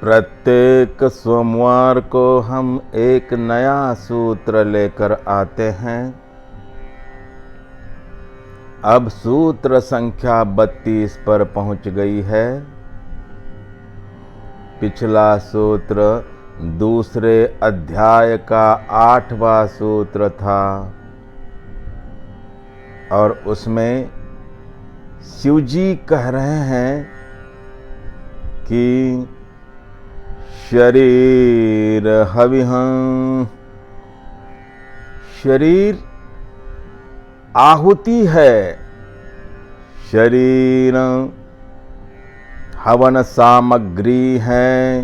प्रत्येक सोमवार को हम एक नया सूत्र लेकर आते हैं। अब सूत्र संख्या 32 पर पहुंच गई है। पिछला सूत्र दूसरे अध्याय का 8वां सूत्र था और उसमें शिवजी कह रहे हैं कि शरीर हविहं, शरीर आहुति है, शरीर हवन सामग्री है।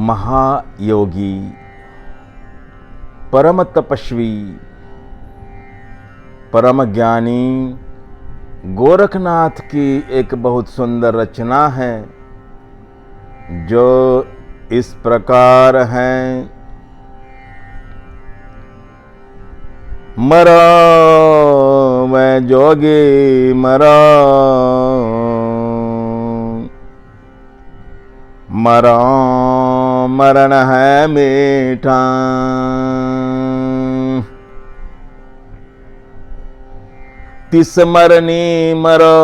महायोगी परम तपस्वी परम ज्ञानी गोरखनाथ की एक बहुत सुंदर रचना है जो इस प्रकार है। मरो मैं जोगी मरो, मरो मरण है मीठा, तिस मरनी मरो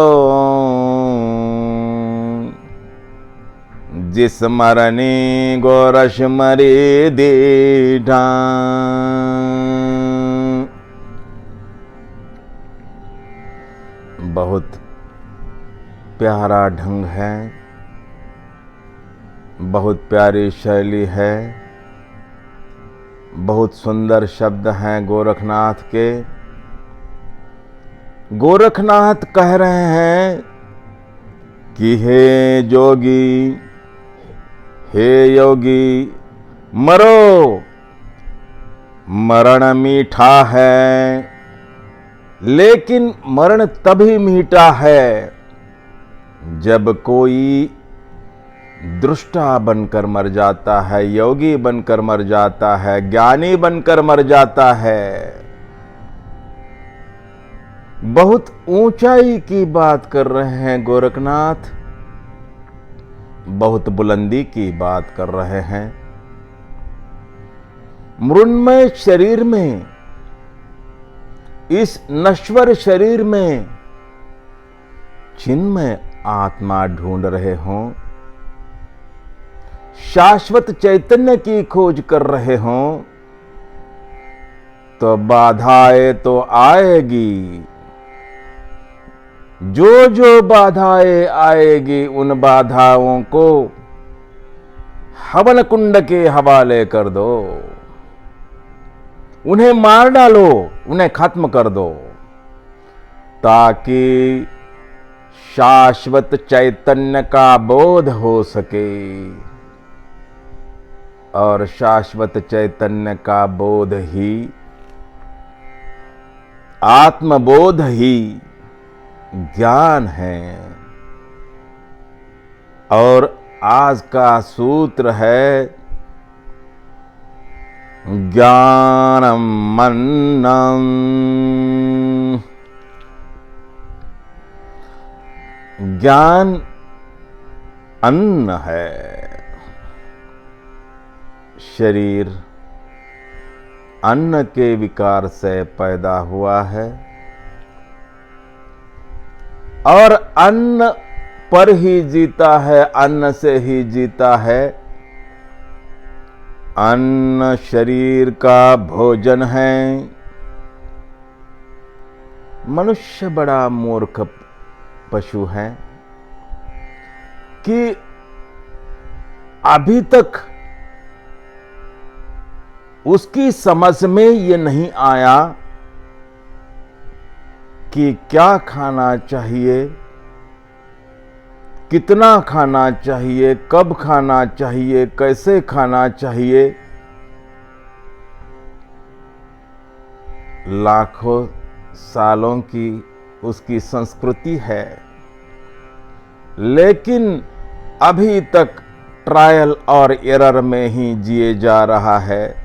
जिस मरनी गोरश मरी दीठा। बहुत प्यारा ढंग है, बहुत प्यारी शैली है, बहुत सुंदर शब्द हैं गोरखनाथ के। गोरखनाथ कह रहे हैं कि हे जोगी, हे योगी, मरो, मरण मीठा है, लेकिन मरण तभी मीठा है जब कोई दृष्टा बनकर मर जाता है, योगी बनकर मर जाता है, ज्ञानी बनकर मर जाता है। बहुत ऊंचाई की बात कर रहे हैं गोरखनाथ, बहुत बुलंदी की बात कर रहे हैं। मृण्मय शरीर में, इस नश्वर शरीर में चिन्मय आत्मा ढूंढ रहे हों, शाश्वत चैतन्य की खोज कर रहे हों, तो बाधाएं तो आएगी। जो जो बाधाएं आएगी उन बाधाओं को हवन कुंड के हवाले कर दो, उन्हें मार डालो, उन्हें खत्म कर दो, ताकि शाश्वत चैतन्य का बोध हो सके। और शाश्वत चैतन्य का बोध ही, आत्मबोध ही ज्ञान है। और आज का सूत्र है ज्ञानम अन्नम। ज्ञान अन्न है। शरीर अन्न के विकार से पैदा हुआ है और अन्न पर ही जीता है, अन्न से ही जीता है। अन्न शरीर का भोजन है। मनुष्य बड़ा मूर्ख पशु है कि अभी तक उसकी समझ में ये नहीं आया कि क्या खाना चाहिए, कितना खाना चाहिए, कब खाना चाहिए, कैसे खाना चाहिए। लाखों सालों की उसकी संस्कृति है, लेकिन अभी तक ट्रायल और एरर में ही जिए जा रहा है।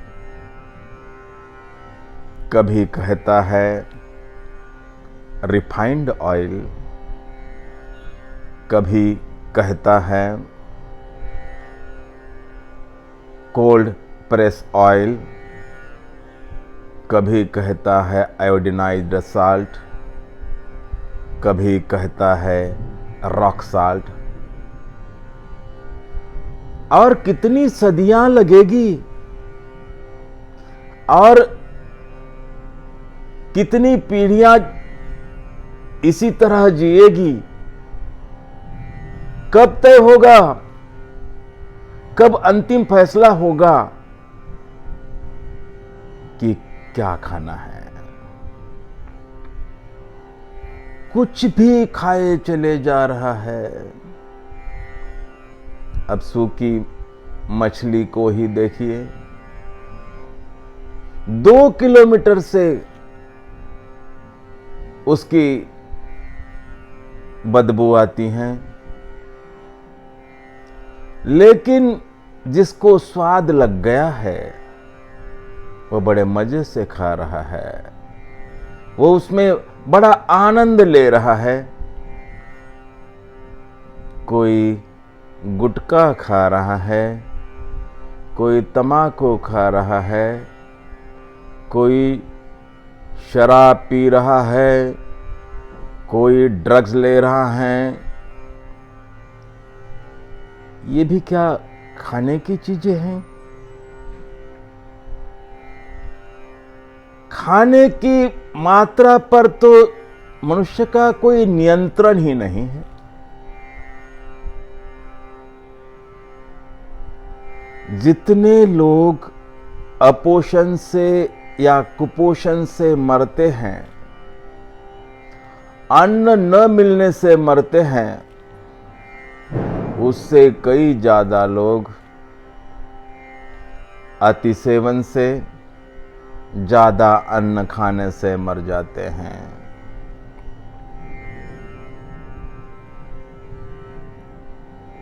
कभी कहता है रिफाइंड ऑयल, कभी कहता है कोल्ड प्रेस ऑयल, कभी कहता है आयोडिनाइज्ड साल्ट, कभी कहता है रॉक साल्ट। और कितनी सदियां लगेगी और कितनी पीढ़ियां इसी तरह जिएगी। कब तय होगा, कब अंतिम फैसला होगा कि क्या खाना है। कुछ भी खाए चले जा रहा है। अब सूखी मछली को ही देखिए, 2 किलोमीटर से उसकी बदबू आती है, लेकिन जिसको स्वाद लग गया है वो बड़े मजे से खा रहा है, वो उसमें बड़ा आनंद ले रहा है। कोई गुटखा खा रहा है, कोई तम्बाकू खा रहा है, कोई शराब पी रहा है, कोई ड्रग्स ले रहा है। ये भी क्या खाने की चीजें हैं? खाने की मात्रा पर तो मनुष्य का कोई नियंत्रण ही नहीं है। जितने लोग अपोषण से या कुपोषण से मरते हैं, अन्न न मिलने से मरते हैं, उससे कई ज्यादा लोग अतिसेवन से, ज्यादा अन्न खाने से मर जाते हैं।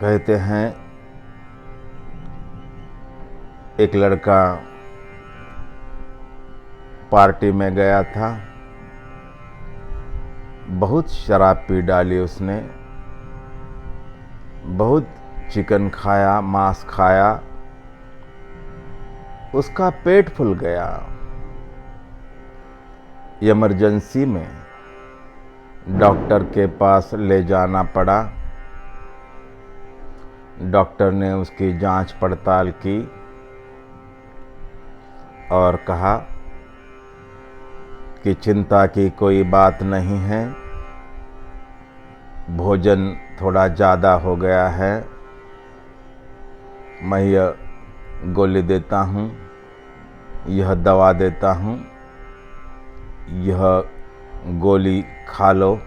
कहते हैं एक लड़का पार्टी में गया था, बहुत शराब पी डाली उसने, बहुत चिकन खाया, मांस खाया, उसका पेट फूल गया। इमरजेंसी में डॉक्टर के पास ले जाना पड़ा। डॉक्टर ने उसकी जांच पड़ताल की और कहा कि चिंता की कोई बात नहीं है, भोजन थोड़ा ज़्यादा हो गया है, मैं यह गोली देता हूँ, यह दवा देता हूँ, यह गोली खा लो,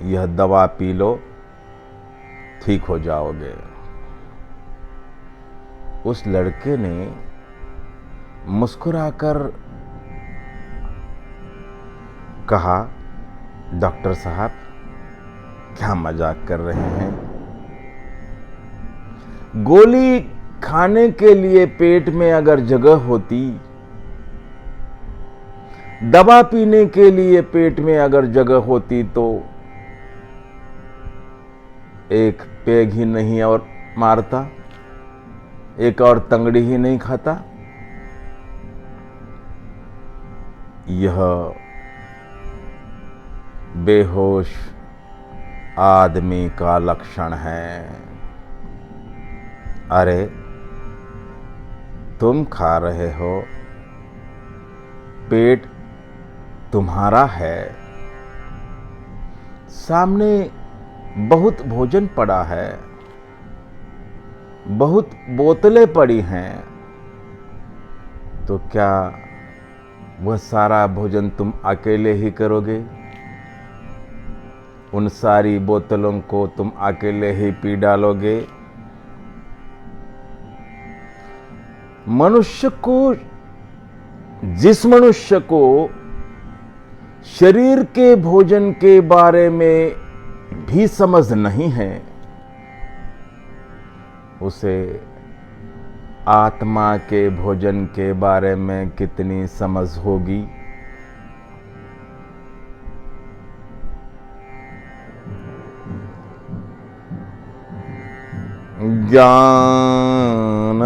यह दवा पी लो, ठीक हो जाओगे। उस लड़के ने मुस्कुराकर कहा, डॉक्टर साहब क्या मजाक कर रहे हैं? गोली खाने के लिए पेट में अगर जगह होती, दवा पीने के लिए पेट में अगर जगह होती, तो एक पेग ही नहीं और मारता, एक और तंगड़ी ही नहीं खाता। यह बेहोश आदमी का लक्षण है। अरे तुम खा रहे हो, पेट तुम्हारा है, सामने बहुत भोजन पड़ा है, बहुत बोतलें पड़ी हैं, तो क्या वह सारा भोजन तुम अकेले ही करोगे? उन सारी बोतलों को तुम अकेले ही पी डालोगे? जिस मनुष्य को शरीर के भोजन के बारे में भी समझ नहीं है, उसे आत्मा के भोजन के बारे में कितनी समझ होगी? ज्ञानमन्नम्।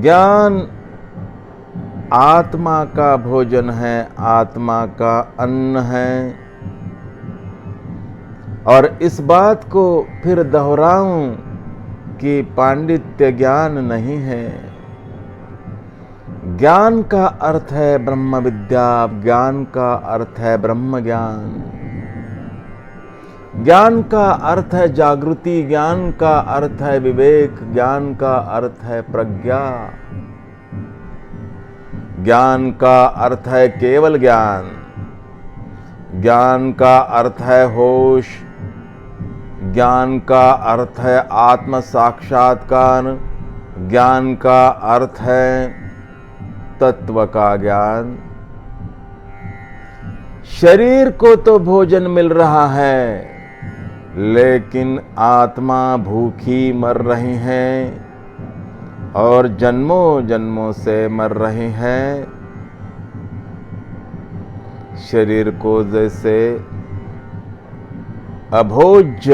ज्ञान आत्मा का भोजन है, आत्मा का अन्न है। और इस बात को फिर दोहराऊं कि पांडित्य ज्ञान नहीं है। ज्ञान का अर्थ है ब्रह्म विद्या, ज्ञान का अर्थ है ब्रह्म ज्ञान, ज्ञान का अर्थ है जागृति, ज्ञान का अर्थ है विवेक, ज्ञान का अर्थ है प्रज्ञा, ज्ञान का अर्थ है केवल ज्ञान, ज्ञान का अर्थ है होश, ज्ञान का अर्थ है आत्म साक्षात्कार, ज्ञान का अर्थ है तत्व का ज्ञान। शरीर को तो भोजन मिल रहा है, लेकिन आत्मा भूखी मर रही है और जन्मों जन्मों से मर रही है। शरीर को जैसे अभोज्य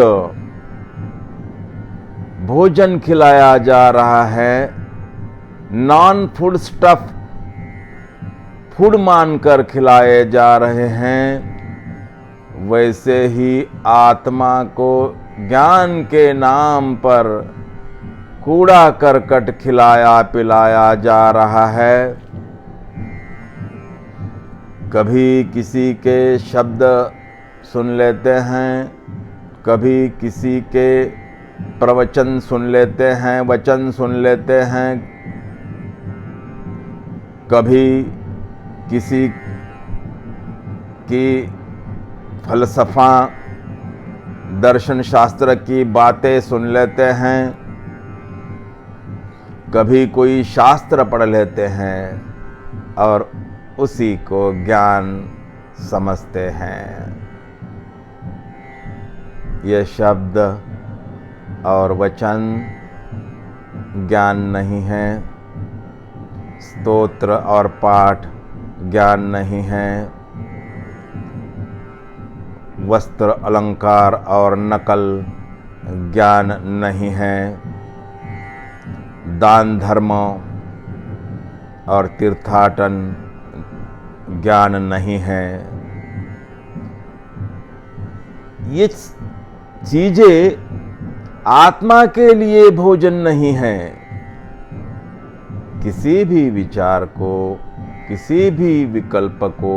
भोजन खिलाया जा रहा है, नॉन फूड स्टफ फूड मानकर खिलाए जा रहे हैं, वैसे ही आत्मा को ज्ञान के नाम पर कूड़ा करकट खिलाया पिलाया जा रहा है। कभी किसी के शब्द सुन लेते हैं, कभी किसी के प्रवचन सुन लेते हैं, वचन सुन लेते हैं, कभी किसी की फलसफा दर्शन शास्त्र की बातें सुन लेते हैं, कभी कोई शास्त्र पढ़ लेते हैं और उसी को ज्ञान समझते हैं। ये शब्द और वचन ज्ञान नहीं है, स्तोत्र और पाठ ज्ञान नहीं है, वस्त्र अलंकार और नकल ज्ञान नहीं है, दान धर्म और तीर्थाटन ज्ञान नहीं है। ये चीजें आत्मा के लिए भोजन नहीं है। किसी भी विचार को, किसी भी विकल्प को,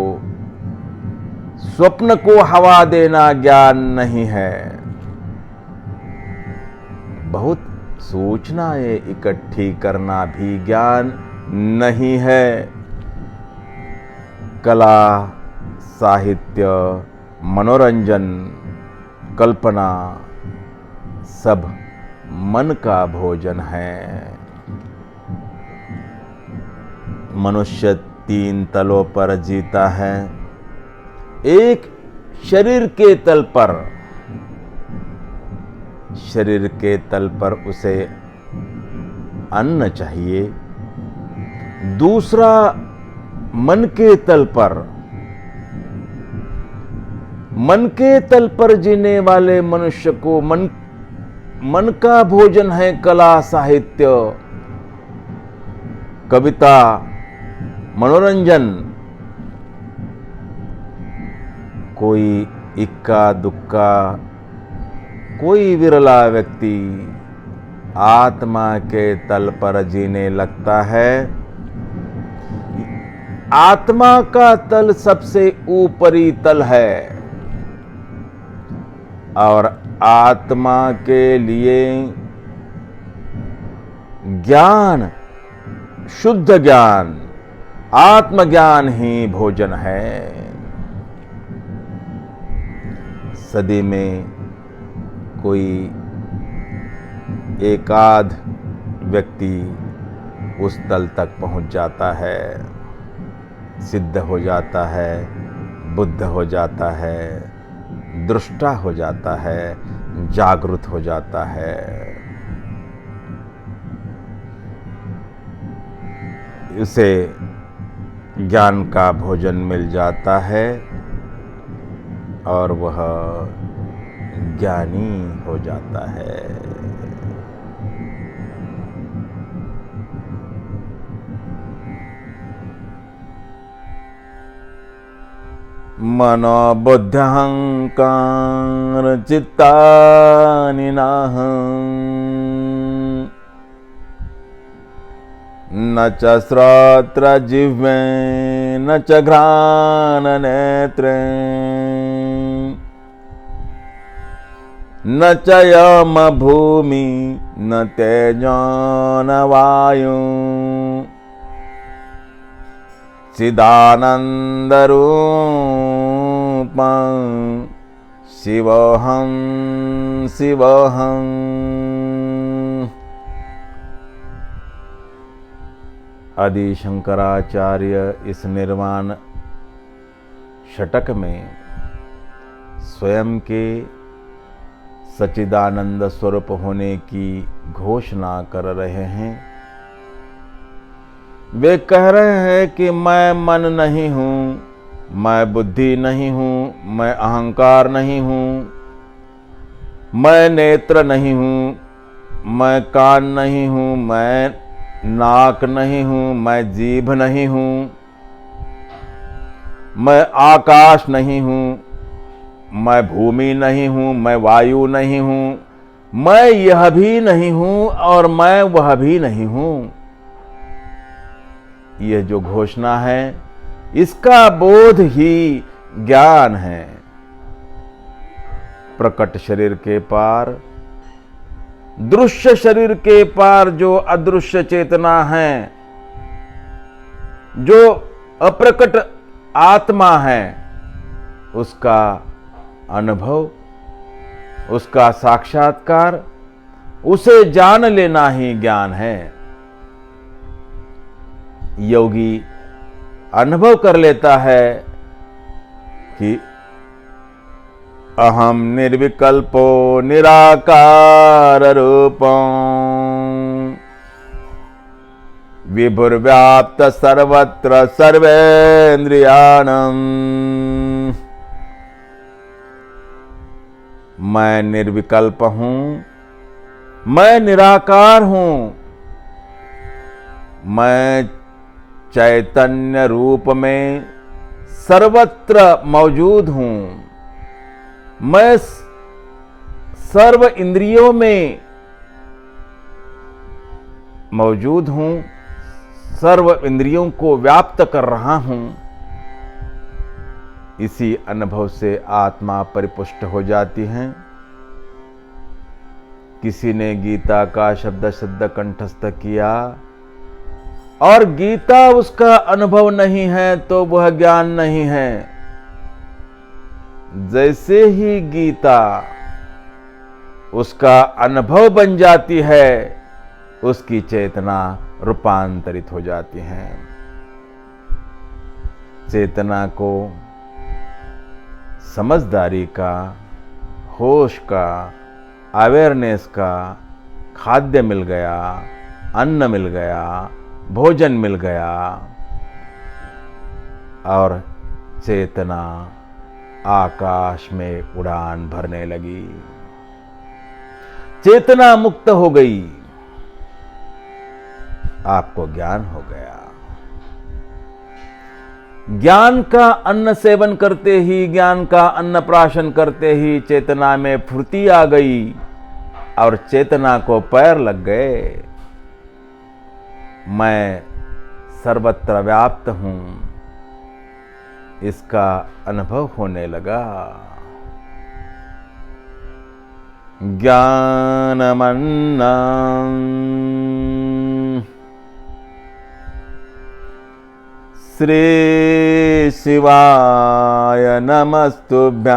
स्वप्न को हवा देना ज्ञान नहीं है। बहुत सूचनाएं इकट्ठी करना भी ज्ञान नहीं है। कला, साहित्य, मनोरंजन, कल्पना सब मन का भोजन है। मनुष्य 3 तलों पर जीता है। एक शरीर के तल पर, शरीर के तल पर उसे अन्न चाहिए। दूसरा मन के तल पर, मन के तल पर जीने वाले मनुष्य को मन का भोजन है कला, साहित्य, कविता, मनोरंजन। कोई इक्का दुक्का, कोई विरला व्यक्ति आत्मा के तल पर जीने लगता है। आत्मा का तल सबसे ऊपरी तल है और आत्मा के लिए ज्ञान, शुद्ध ज्ञान, आत्मज्ञान ही भोजन है। सदी में कोई एकाध व्यक्ति उस तल तक पहुंच जाता है, सिद्ध हो जाता है, बुद्ध हो जाता है, दृष्टा हो जाता है, जागृत हो जाता है। उसे ज्ञान का भोजन मिल जाता है और वह ज्ञानी हो जाता है। मनो बुद्ध्यहंकार चित्तानि नाहं न च श्रोत्र जिह्वे न च घ्राण नेत्रे न च यम भूमि न तेजो न वायु चिदानंदरूपं शिवोऽहं शिवोऽहं। आदि शंकराचार्य इस निर्वाण षटक में स्वयं के सच्चिदानंद स्वरूप होने की घोषणा कर रहे हैं। वे कह रहे हैं कि मैं मन नहीं हूं, मैं बुद्धि नहीं हूं, मैं अहंकार नहीं हूं, मैं नेत्र नहीं हूं, मैं कान नहीं हूं, मैं नाक नहीं हूं, मैं जीभ नहीं हूं, मैं आकाश नहीं हूं, मैं भूमि नहीं हूं, मैं वायु नहीं हूं, मैं यह भी नहीं हूं और मैं वह भी नहीं हूं। यह जो घोषणा है इसका बोध ही ज्ञान है। प्रकट शरीर के पार, दृश्य शरीर के पार जो अदृश्य चेतना है, जो अप्रकट आत्मा है, उसका अनुभव, उसका साक्षात्कार, उसे जान लेना ही ज्ञान है। योगी अनुभव कर लेता है कि अहम निर्विकल्पो निराकार रूपं विभुर्व्याप्त सर्वत्र सर्वेन्द्रियाणम्। मैं निर्विकल्प हूं, मैं निराकार हूं, मैं चैतन्य रूप में सर्वत्र मौजूद हूं, मैं सर्व इंद्रियों में मौजूद हूं, सर्व इंद्रियों को व्याप्त कर रहा हूं। इसी अनुभव से आत्मा परिपुष्ट हो जाती है। किसी ने गीता का शब्द शब्द कंठस्थ किया और गीता उसका अनुभव नहीं है तो वह ज्ञान नहीं है। जैसे ही गीता उसका अनुभव बन जाती है, उसकी चेतना रूपांतरित हो जाती है। चेतना को समझदारी का, होश का, अवेयरनेस का खाद्य मिल गया, अन्न मिल गया, भोजन मिल गया और चेतना आकाश में उड़ान भरने लगी। चेतना मुक्त हो गई, आपको ज्ञान हो गया। ज्ञान का अन्न सेवन करते ही, ज्ञान का अन्न प्राशन करते ही चेतना में फुर्ती आ गई और चेतना को पैर लग गए। मैं सर्वत्र व्याप्त हूं, इसका अनुभव होने लगा। ज्ञानमन्नं श्री शिवाय नमस्तुभ्यं।